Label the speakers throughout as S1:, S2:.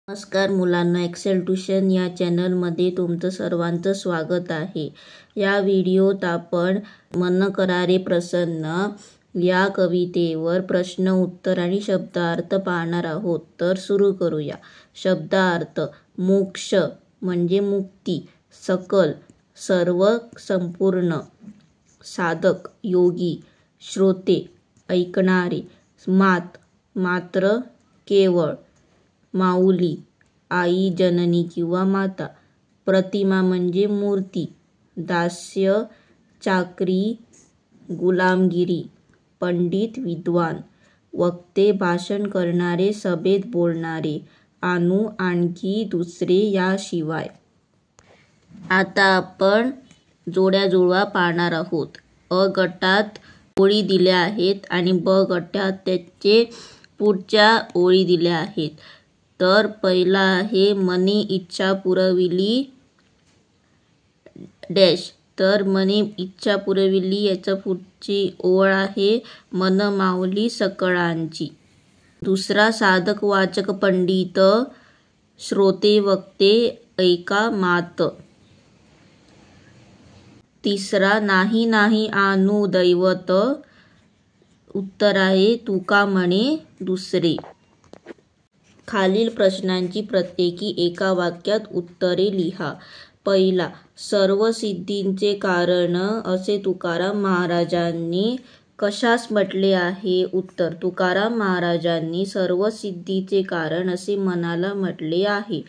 S1: नमस्कार मुलांना, Excel tuition या चॅनलमध्ये तुमचं सर्वांचं स्वागत आहे. या व्हिडिओत आपण मन करारे प्रसन्न या कवितेवर प्रश्न उत्तर आणि शब्दार्थ पाहणार आहोत. तर सुरू करूया. शब्दार्थ: मोक्ष म्हणजे मुक्ती, सकल, सर्व, संपूर्ण. साधक: योगी. श्रोते: ऐकणारे. मात: मात्र, केवळ. माऊली: आई, जननी किंवा माता. प्रतिमा म्हणजे मूर्ती. दास्य: चाकरी, गुलामगिरी. पंडित: विद्वान. वक्ते: भाषण करणारे, सभेत बोलणारे. आणू: आणखी, दुसरे, याशिवाय. आता आपण जोड्या जुळवा पाहणार आहोत. अ गटात ओळी दिल्या आहेत आणि ब गटात त्याचे पुढच्या ओळी दिल्या आहेत. तर पहिला आहे मनी इच्छा पुरविली डॅश. तर मनी इच्छा पुरविली याच्या पुढची ओळ आहे मन मावली सकळांची. दुसरा साधक वाचक पंडित, श्रोते वक्ते, ऐका मात. तिसरा नाही नाही आणू दैवत. उत्तर आहे तुका म्हणे दुसरे. खालील प्रश्नांची प्रत्येकी एका वाक्यात उत्तरे लिहा. पहिला, सर्व सिद्धींचे कारण असे तुकाराम महाराजांनी कशास म्हटले आहे? उत्तर: तुकाराम महाराजांनी सर्व सिद्धीचे कारण असे मनाला म्हटले आहे.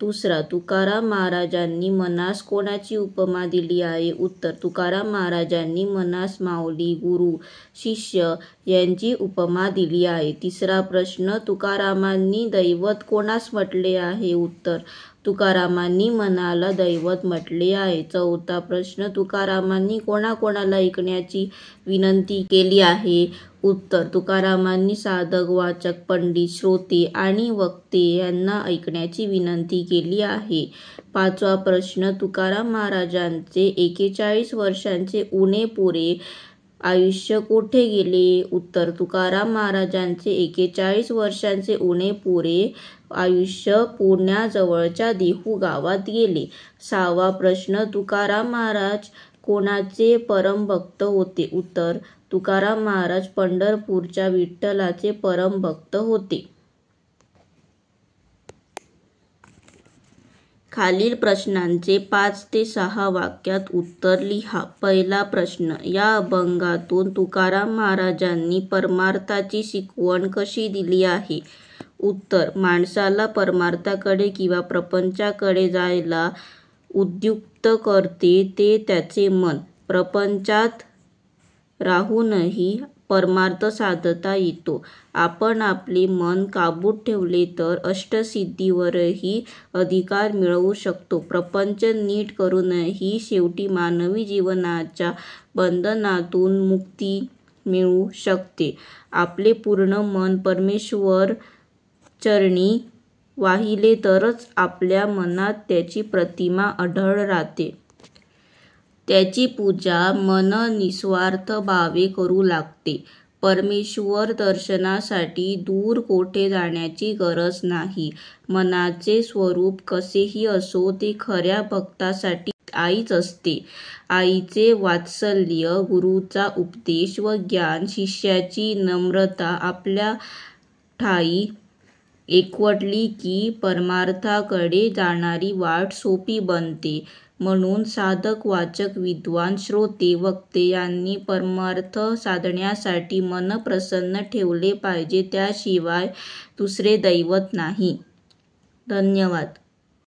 S1: दुसरा, तुकाराम महाराजांनी मनास कोणाची उपमा दिली आहे? उत्तर: तुकाराम महाराजांनी मनास माऊली, गुरु, शिष्य यांची उपमा दिली आहे. तिसरा प्रश्न, तुकारामांनी दैवत कोणास म्हटले आहे? उत्तर: तुकारामांनी मनाला दैवत म्हटले आहे. चौथा प्रश्न, तुकारामांनी कोणाकोणाला ऐकण्याची विनंती केली आहे? उत्तर: तुकारामांनी साधक, वाचक, पंडित, श्रोते आणि वक्ते यांना ऐकण्याची विनंती केली आहे. पाचवा प्रश्न, तुकाराम महाराजांचे 41 वर्षांचे उणेपुणे आयुष्य कोठे गेले? उत्तर: तुकाराम महाराजांचे 41 वर्षांचे उणेपुणे आयुष्य पुण्याजवळच्या देहू गावात गेले. सहावा प्रश्न, तुकाराम महाराज कोणाचे परमभक्त होते? उत्तर: तुकाराम महाराज पंढरपूरच्या विठ्ठलाचे परमभक्त होते. खालील प्रश्नांचे 5 ते 6 वाक्यात उत्तर लिहा. पहिला प्रश्न, या अभंगातून तुकाराम महाराजांनी परमार्थाची शिकवण कशी दिली आहे? उत्तर: माणसाला परमार्थाकडे किंवा प्रपंचाकडे जायला उद्युक्त करते ते त्याचे मन. प्रपंचात राहूनही परमार्थ साधता येतो. आपण आपले मन काबूत ठेवले तर अष्टसिद्धींवरही अधिकार मिळवू शकतो. प्रपंच नीट करूनही शेवटी मानवी जीवनाच्या बंधनातून मुक्ती मिळू शकते. आपले पूर्ण मन परमेश्वर चरणी वाहिले तरच आपल्या मनात त्याची प्रतिमा अढळ राहते. त्याची पूजा मन निस्वार्थ भावे करू लागते. परमेश्वर दर्शनासाठी दूर कोठे जाण्याची गरज नाही. मनाचे स्वरूप कसेही असो, ते खऱ्या भक्तासाठी आईच असते. आईचे वात्सल्य, गुरूचा उपदेश व ज्ञान, शिष्याची नम्रता आपल्या ठायी एकवटली की परमार्थाकडे जाणारी वाट सोपी बनते. म्हणून साधक, वाचक, विद्वान, श्रोते, वक्ते यांनी परमार्थ साधण्यासाठी मन प्रसन्न ठेवले पाहिजे. त्याशिवाय दुसरे दैवत नाही. धन्यवाद.